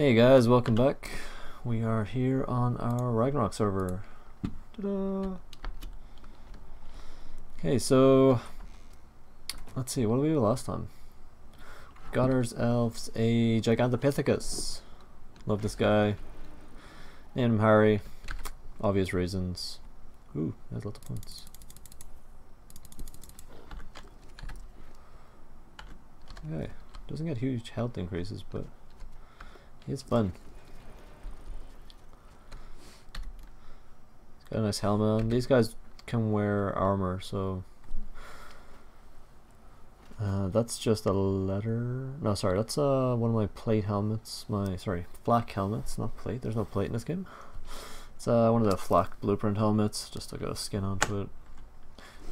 Hey guys, welcome back. We are here on our Ragnarok server. Ta-da! Okay, so let's see, what did we do last time? Got ourselves a Gigantopithecus. Love this guy. Named him Harry. Obvious reasons. Ooh, that's lots of points. Okay, doesn't get huge health increases, but it's fun. He's got a nice helmet on. These guys can wear armor, so that's just a leather. No, sorry, that's one of my plate helmets. Flak helmets, not plate. There's no plate in this game. It's one of the flak blueprint helmets. Just got a skin onto it.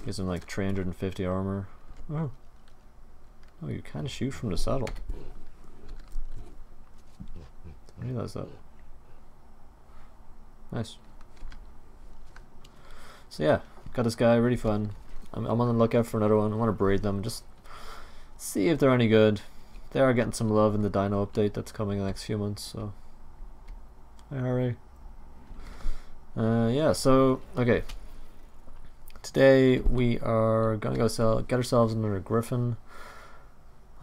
Gives him like 350 armor. Oh, you can shoot from the saddle. I didn't realize that. Nice. So yeah, got this guy, really fun. I'm on the lookout for another one. I want to breed them, just see if they're any good. They are getting some love in the dino update that's coming in the next few months, so. Hi Harry. Yeah, so, okay. Today we are gonna go get ourselves another Griffin.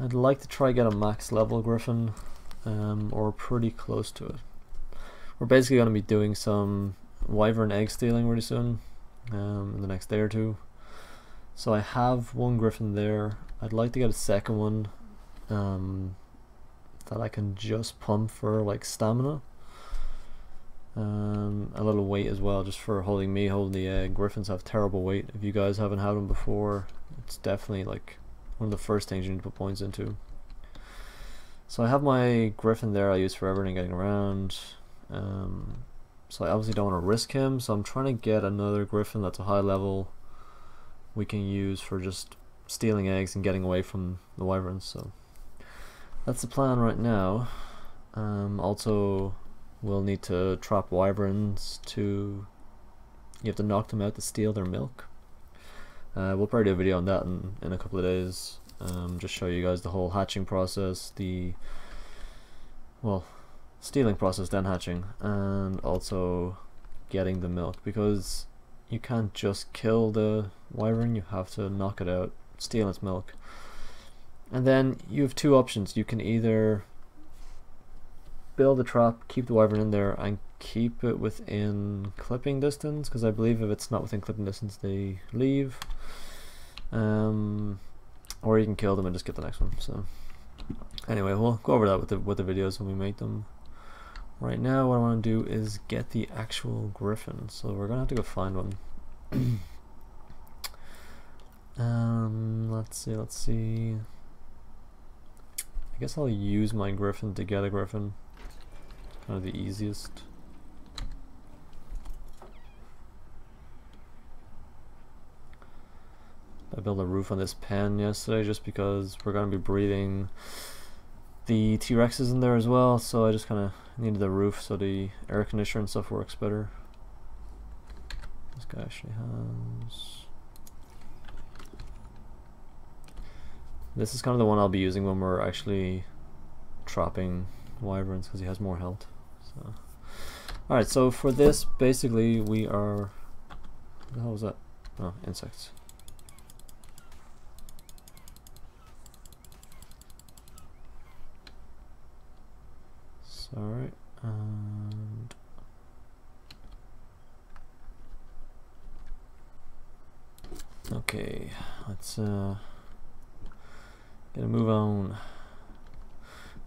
I'd like to try get a max level Griffin. Or pretty close to it. We're basically going to be doing some wyvern egg stealing really soon, in the next day or two. So I have one Griffin there. I'd like to get a second one that I can just pump for like stamina. A little weight as well, just for holding the egg. Griffins have terrible weight. If you guys haven't had them before, it's definitely like one of the first things you need to put points into. So I have my Griffin there I use for everything getting around. So I obviously don't want to risk him, so I'm trying to get another Griffin that's a high level we can use for just stealing eggs and getting away from the wyverns. So that's the plan right now. Also, we'll need to trap wyverns you have to knock them out to steal their milk. We'll probably do a video on that in a couple of days. Just show you guys the whole hatching process, stealing process, then hatching, and also getting the milk, because you can't just kill the wyvern, you have to knock it out, steal its milk. And then you have two options. You can either build a trap, keep the wyvern in there, and keep it within clipping distance, because I believe if it's not within clipping distance they leave. Or you can kill them and just get the next one. So anyway, we'll go over that with the videos when we make them. Right now what I want to do is get the actual Griffin, so we're gonna have to go find one. Let's see. I guess I'll use my Griffin to get a Griffin. Kind of the easiest. I built a roof on this pen yesterday just because we're going to be breeding the T-Rexes in there as well, so I just kind of needed the roof so the air conditioner and stuff works better. This guy actually has... This is kind of the one I'll be using when we're actually trapping wyverns, because he has more health. So, alright, so for this, basically we are... What the hell was that? Oh, insects. Alright, and okay, let's get a move on.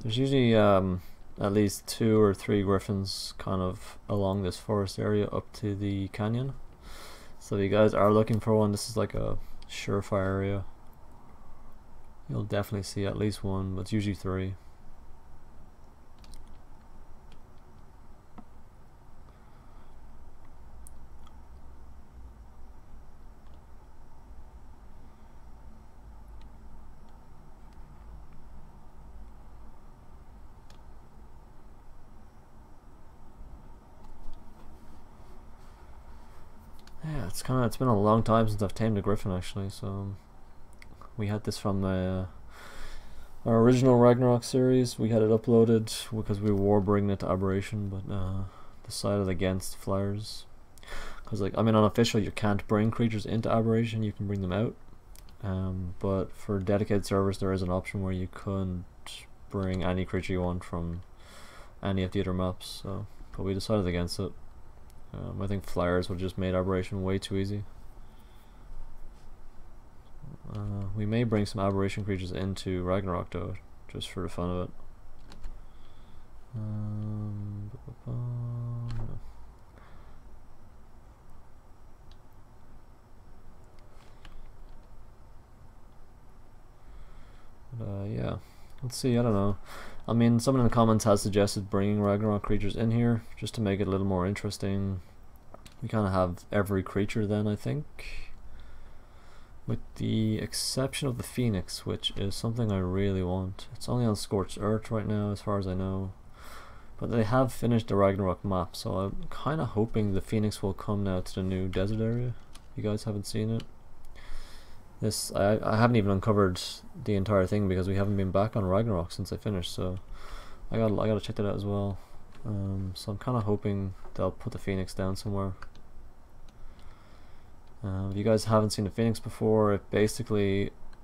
There's usually at least 2 or 3 Griffins kind of along this forest area up to the canyon. So if you guys are looking for one, this is like a surefire area. You'll definitely see at least one, but it's usually 3. Yeah, it's been a long time since I've tamed a Griffin actually, so we had this from our original Ragnarok series. We had it uploaded because we were bringing it to Aberration, but decided against flyers. Because, like, I mean, on official, you can't bring creatures into Aberration, you can bring them out. But for dedicated servers, there is an option where you couldn't bring any creature you want from any of the other maps. So, but we decided against it. I think flyers would just made Aberration way too easy. We may bring some Aberration creatures into Ragnarok though, just for the fun of it. Yeah, let's see, I don't know. I mean, someone in the comments has suggested bringing Ragnarok creatures in here, just to make it a little more interesting. We kind of have every creature then, I think. With the exception of the Phoenix, which is something I really want. It's only on Scorched Earth right now, as far as I know. But they have finished the Ragnarok map, so I'm kind of hoping the Phoenix will come now to the new desert area. You guys haven't seen it. This I haven't even uncovered the entire thing because we haven't been back on Ragnarok since I finished, so I gotta check that out as well. So I'm kind of hoping they'll put the Phoenix down somewhere. If you guys haven't seen the Phoenix before, it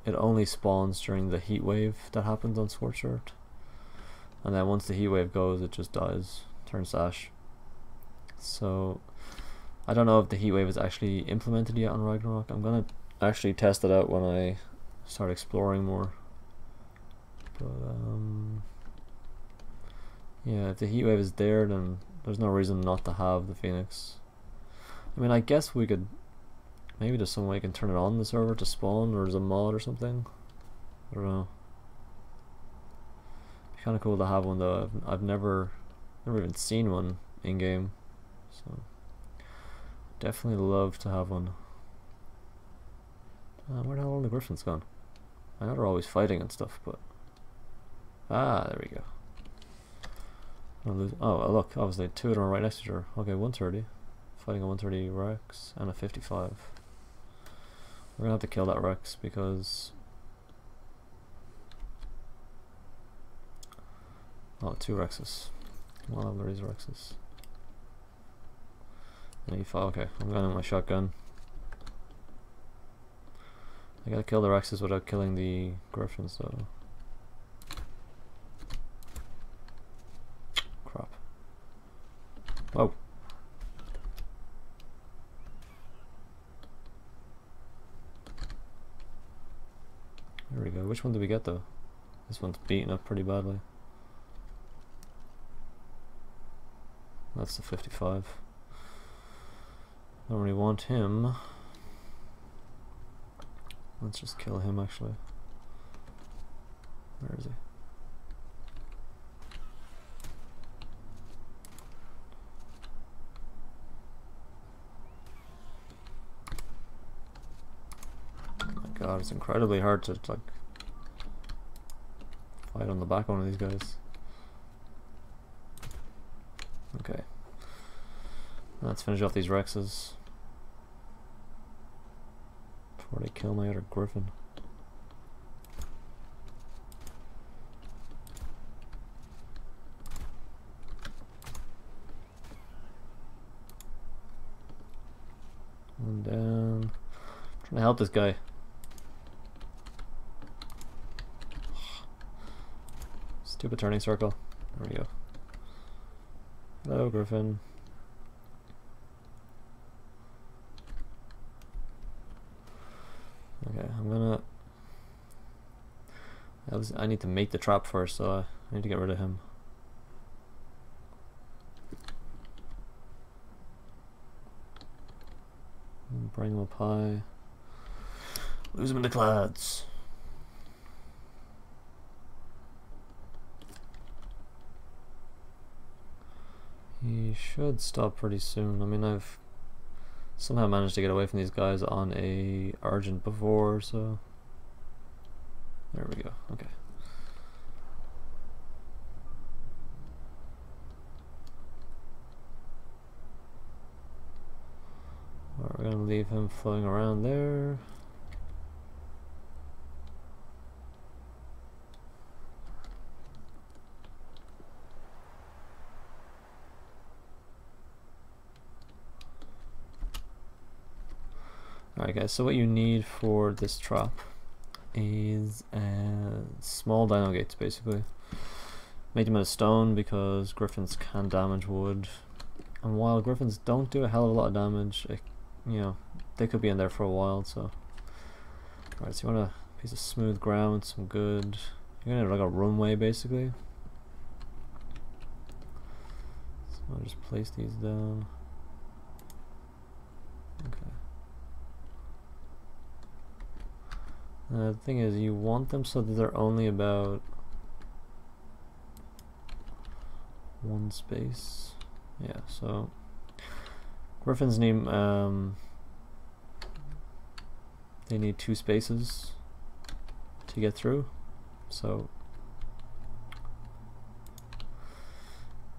only spawns during the heat wave that happens on Scorched Earth, and then once the heat wave goes, it just dies, turns to ash. So I don't know if the heat wave is actually implemented yet on Ragnarok. I'm gonna actually test it out when I start exploring more. But yeah, if the heat wave is there, then there's no reason not to have the Phoenix. I mean, I guess we could. Maybe there's some way you can turn it on the server to spawn, or there's a mod or something. I don't know. It's kind of cool to have one though. I've never even seen one in game, so definitely love to have one. Where the hell are the Griffins gone? I know they're always fighting and stuff, but there we go. Oh, look, obviously two of them are right next to each other. Okay, 130. Fighting a 130 Rex and a 55. We're gonna have to kill that Rex because two Rexes. One of these Rexes. And 85. Okay, I'm going with my shotgun. I gotta kill the Rexes without killing the Griffins though. Crap. Whoa. There we go. Which one did we get though? This one's beaten up pretty badly. That's the 55. Don't really want him. Let's just kill him actually. Where is he? God, it's incredibly hard to like fight on the back of one of these guys. Okay, let's finish off these Rexes before they kill my other Griffin. One down. Trying to help this guy. Stupid turning circle. There we go. Hello, Griffin. Okay, I'm gonna. I need to make the trap first, so I need to get rid of him. Bring him up high. Lose him in the clouds. He should stop pretty soon. I mean, I've somehow managed to get away from these guys on a Argent before, so there we go. Okay. Alright, we're gonna leave him floating around there. Alright guys, so what you need for this trap is small dino gates basically. Make them out of stone because griffins can damage wood. And while griffins don't do a hell of a lot of damage, you know, they could be in there for a while, so. Alright, so you want a piece of smooth ground, some good. You're gonna have like a runway basically. So I'll just place these down. Okay. The thing is, you want them so that they're only about one space. Yeah, so griffins need they need 2 spaces to get through. So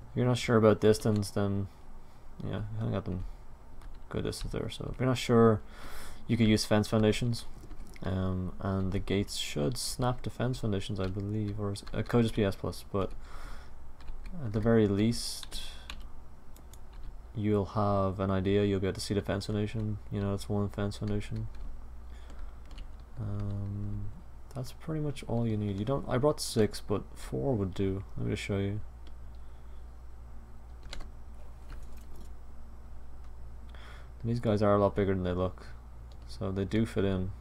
if you're not sure about distance, then yeah, I haven't got them good distance there. So if you're not sure, you could use fence foundations. And the gates should snap to fence foundations, I believe, or it could just be S+, but at the very least you'll have an idea, you'll be able to see the fence foundation, you know, it's one fence foundation. That's pretty much all you need. You don't, I brought 6, but 4 would do. Let me just show you. And these guys are a lot bigger than they look, so they do fit in.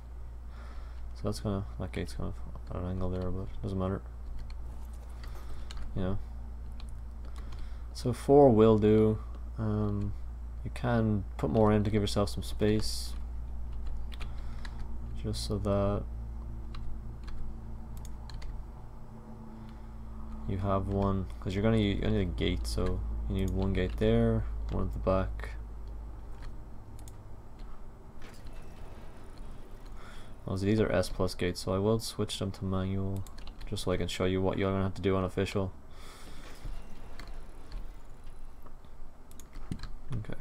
So that's kind of, that gate's kind of at an angle there, but it doesn't matter. You know. So 4 will do. You can put more in to give yourself some space, just so that you have one, because you're gonna need a gate, so you need one gate there, one at the back. Well, so these are S+ gates, so I will switch them to manual, just so I can show you what you're gonna have to do on official. Okay.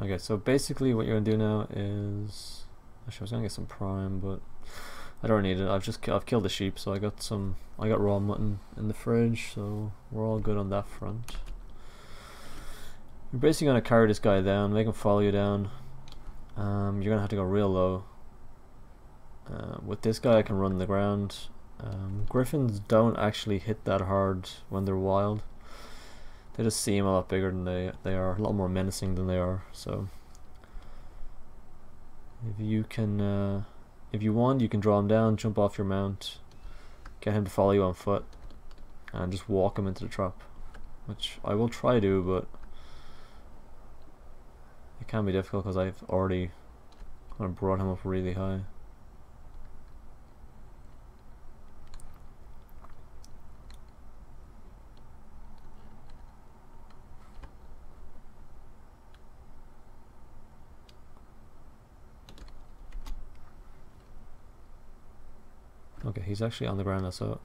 Okay, so basically what you're gonna do now is, actually I was gonna get some prime, but I don't need it. I've killed the sheep, so I got raw mutton in the fridge, so we're all good on that front. You're basically gonna carry this guy down, make him follow you down. You're gonna have to go real low. With this guy I can run the ground. Griffins don't actually hit that hard when they're wild. They just seem a lot bigger than they are, a lot more menacing than they are. So if you can, if you want, you can draw him down, jump off your mount, get him to follow you on foot, and just walk him into the trap, which I will try to do, but it can be difficult because I've already kind of brought him up really high. Okay, he's actually on the ground now, so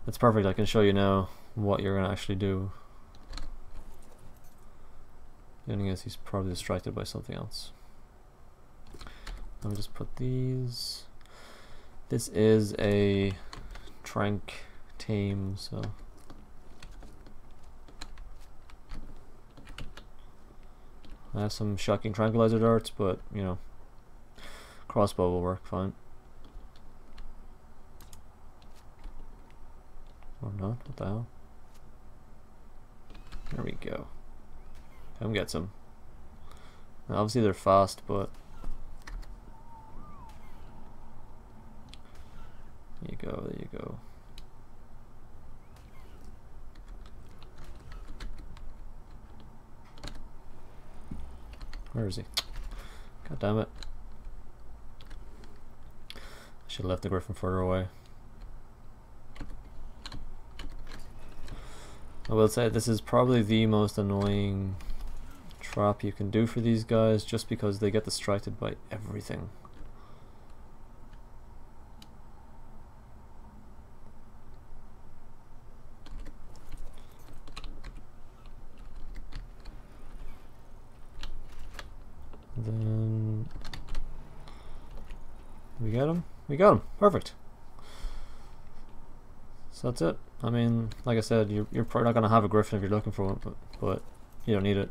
that's perfect. I can show you now what you're gonna actually do. The only thing is he's probably distracted by something else. Let me just put these. This is a TAME, so I have some shocking tranquilizer darts, but you know, crossbow will work fine. Or not, what the hell? There we go. Come get some. Now, obviously they're fast, but there you go, there you go. Where is he? God damn it. I should have left the Griffin further away. I will say this is probably the most annoying trap you can do for these guys, just because they get distracted by everything. Then we got him. We got him. Perfect. So that's it. I mean, like I said, you're probably not gonna have a Griffin if you're looking for one, but you don't need it.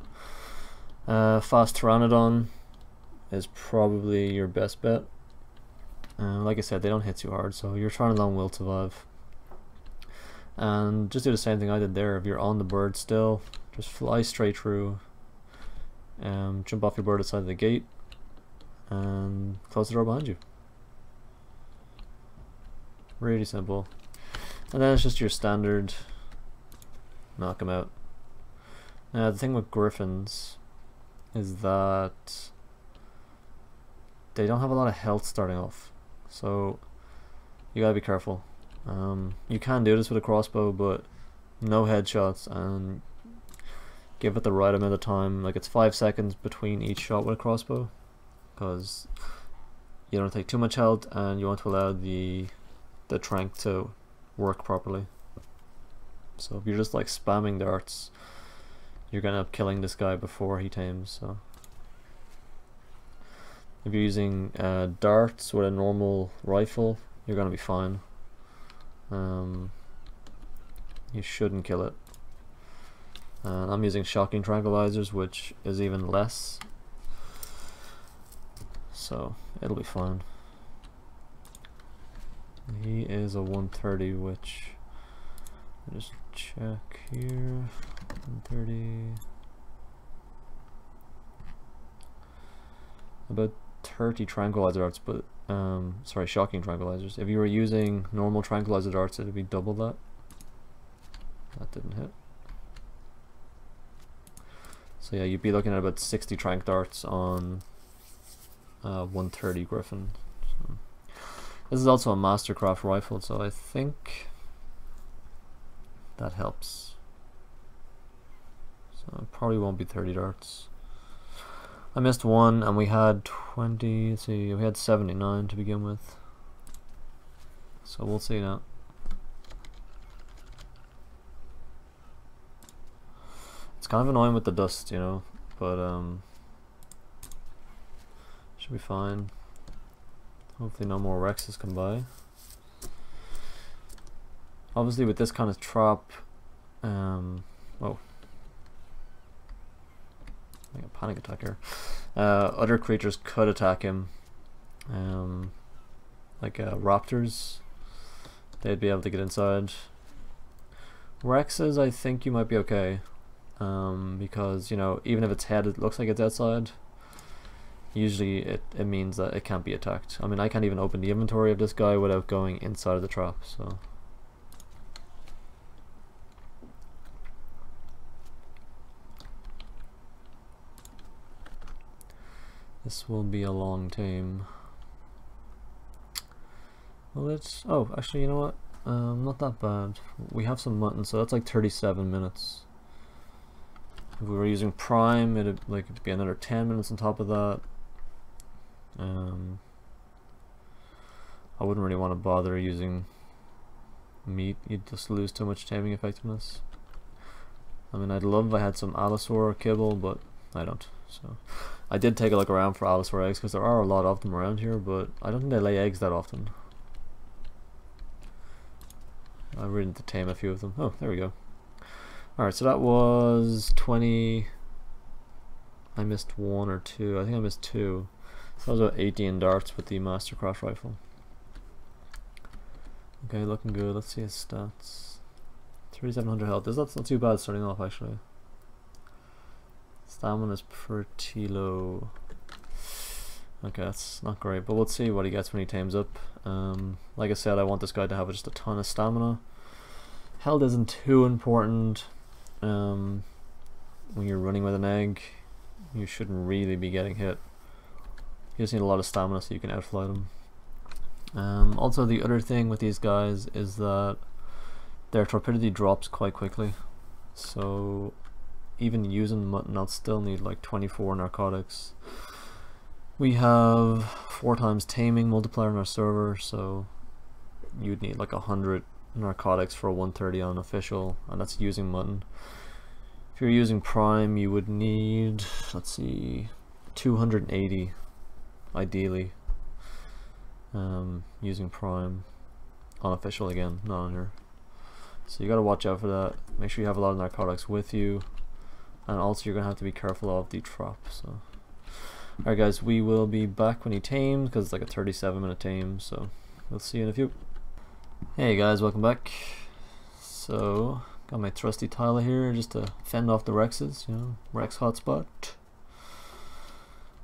Fast Pteranodon is probably your best bet. Like I said, they don't hit too hard, so your Pteranodon will survive. And just do the same thing I did there. If you're on the bird still, just fly straight through, jump off your bird outside of the gate, and close the door behind you. Really simple. And then it's just your standard knock them out. Now the thing with Griffins is that they don't have a lot of health starting off, so you gotta be careful. You can do this with a crossbow, but no headshots, and give it the right amount of time. Like, it's 5 seconds between each shot with a crossbow, because you don't take too much health and you want to allow the trank to work properly. So if you're just like spamming darts, you're gonna end up killing this guy before he tames. So if you're using darts with a normal rifle, you're gonna be fine. You shouldn't kill it. I'm using shocking tranquilizers, which is even less, so it'll be fine. He is a 130, which I'll just check here. 130. About 30 tranquilizer darts, but sorry, shocking tranquilizers. If you were using normal tranquilizer darts, it would be double that. That didn't hit. So yeah, you'd be looking at about 60 trank darts on 130 Griffin. So this is also a Mastercraft rifle, so I think that helps. So it probably won't be 30 darts. I missed one, and we had 20, let's see, we had 79 to begin with. So we'll see now. It's kind of annoying with the dust, you know, but should be fine. Hopefully no more Rexes come by. Obviously with this kind of trap, oh, like a panic attack here. Other creatures could attack him, like raptors. They'd be able to get inside. Rexes, I think you might be okay, because, you know, even if its head it looks like it's outside, usually it means that it can't be attacked. I mean, I can't even open the inventory of this guy without going inside of the trap, so. This will be a long tame. Well, it's, oh, actually, you know what? Not that bad. We have some mutton, so that's like 37 minutes. If we were using Prime, it'd be another 10 minutes on top of that. I wouldn't really want to bother using meat. You'd just lose too much taming effectiveness. I mean, I'd love if I had some Allosaur kibble, but I don't. So I did take a look around for Allosaur eggs, because there are a lot of them around here, but I don't think they lay eggs that often. I really need to tame a few of them. Oh, there we go. Alright, so that was 20. I missed one or two. I think I missed two. So that was about 18 darts with the Mastercraft rifle. Okay, looking good. Let's see his stats. 3700 health. That's not too bad starting off, actually. Stamina is pretty low. Okay, that's not great, but we'll see what he gets when he tames up. Like I said, I want this guy to have just a ton of stamina. Health isn't too important. When you're running with an egg, you shouldn't really be getting hit. You just need a lot of stamina so you can outfly them. Also, the other thing with these guys is that their torpidity drops quite quickly. So even using mutton, I'll still need like 24 narcotics. We have 4 times taming multiplier on our server, so you'd need like 100 narcotics for a 130 on official, and that's using mutton. If you're using Prime, you would need, let's see, 280 ideally, using Prime on official again, not on here. So you gotta watch out for that. Make sure you have a lot of narcotics with you, and also you're gonna have to be careful of the trap. So, alright guys, we will be back when he tamed, because it's like a 37-minute tame. So we'll see you in a few. Hey guys, welcome back. So got my trusty Tyler here just to fend off the Rexes. You know, Rex hotspot.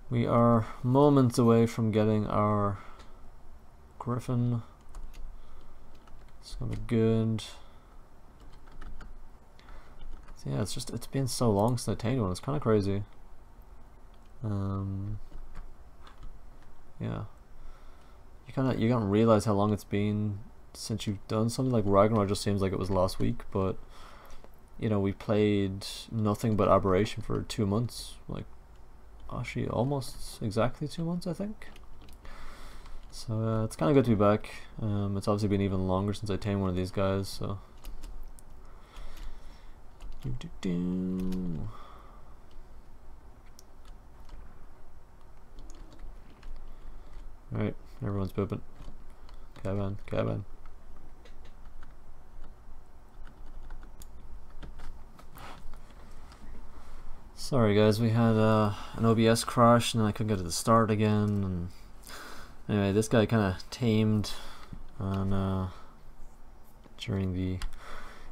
We are moments away from getting our Griffin. It's gonna be good. So yeah, it's been so long since I tamed one. It's kind of crazy. Yeah, you can't realize how long it's been since you've done something. Like Ragnarok just seems like it was last week, but you know, we played nothing but Aberration for 2 months. Like, actually almost exactly 2 months, I think. So it's kind of good to be back. It's obviously been even longer since I tamed one of these guys, so alright, everyone's pooping. Cabin. Sorry guys, we had an OBS crash and I couldn't get to the start again. And anyway, this guy kind of tamed on during the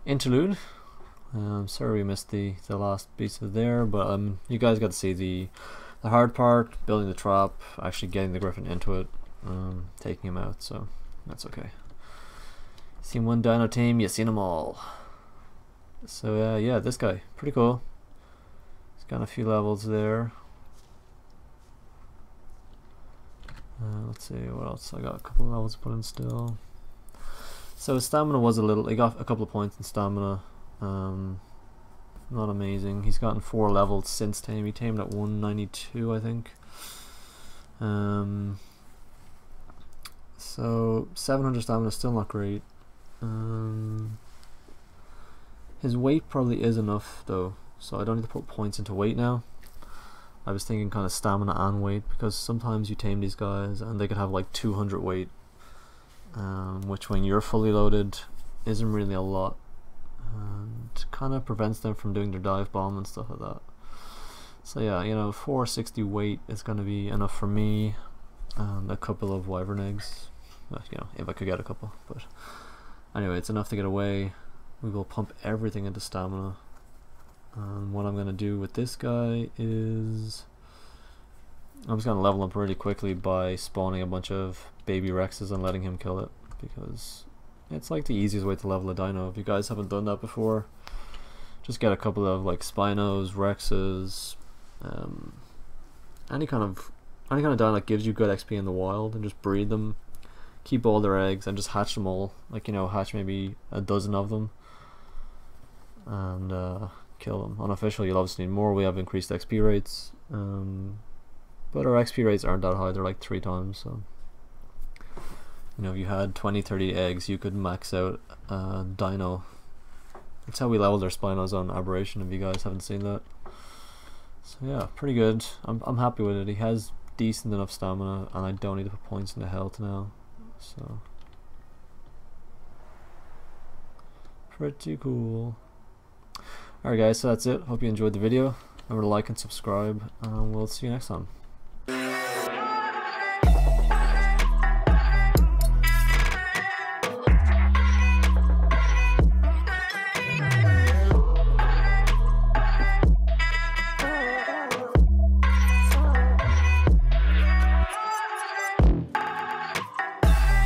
interlude. Sorry we missed the last piece of there, but you guys got to see the hard part, building the trap, actually getting the Griffin into it, taking him out, so that's okay. Seen one dino team, you seen them all. So yeah, this guy, pretty cool. He's got a few levels there. Let's see what else. I got a couple of levels put in still. So his stamina was he got a couple of points in stamina. Not amazing. He's gotten 4 levels since tame. He tamed at 192, I think. So 700 stamina, still not great. His weight probably is enough though, so I don't need to put points into weight now. I was thinking kind of stamina and weight, because sometimes you tame these guys and they could have like 200 weight, which when you're fully loaded isn't really a lot, and kind of prevents them from doing their dive bomb and stuff like that. So yeah, you know, 460 weight is going to be enough for me, and a couple of wyvern eggs, well, you know, if I could get a couple. But anyway, it's enough to get away. We will pump everything into stamina. And what I'm going to do with this guy is I'm just going to level him really quickly by spawning a bunch of baby Rexes and letting him kill it, because it's like the easiest way to level a dino. If you guys haven't done that before, just get a couple of like Spinos, Rexes, any kind of dino that gives you good XP in the wild, and just breed them, keep all their eggs, and just hatch them all. Like, you know, hatch maybe a dozen of them, and kill them. Unofficial, you'll obviously need more. We have increased XP rates, but our XP rates aren't that high. They're like 3 times, so you know, if you had 20-30 eggs, you could max out dino. That's how we leveled our Spinos on Aberration, if you guys haven't seen that. So yeah, pretty good. I'm happy with it. He has decent enough stamina, and I don't need to put points into health now, so pretty cool. Alright guys, so that's it. Hope you enjoyed the video. Remember to like and subscribe, and we'll see you next time.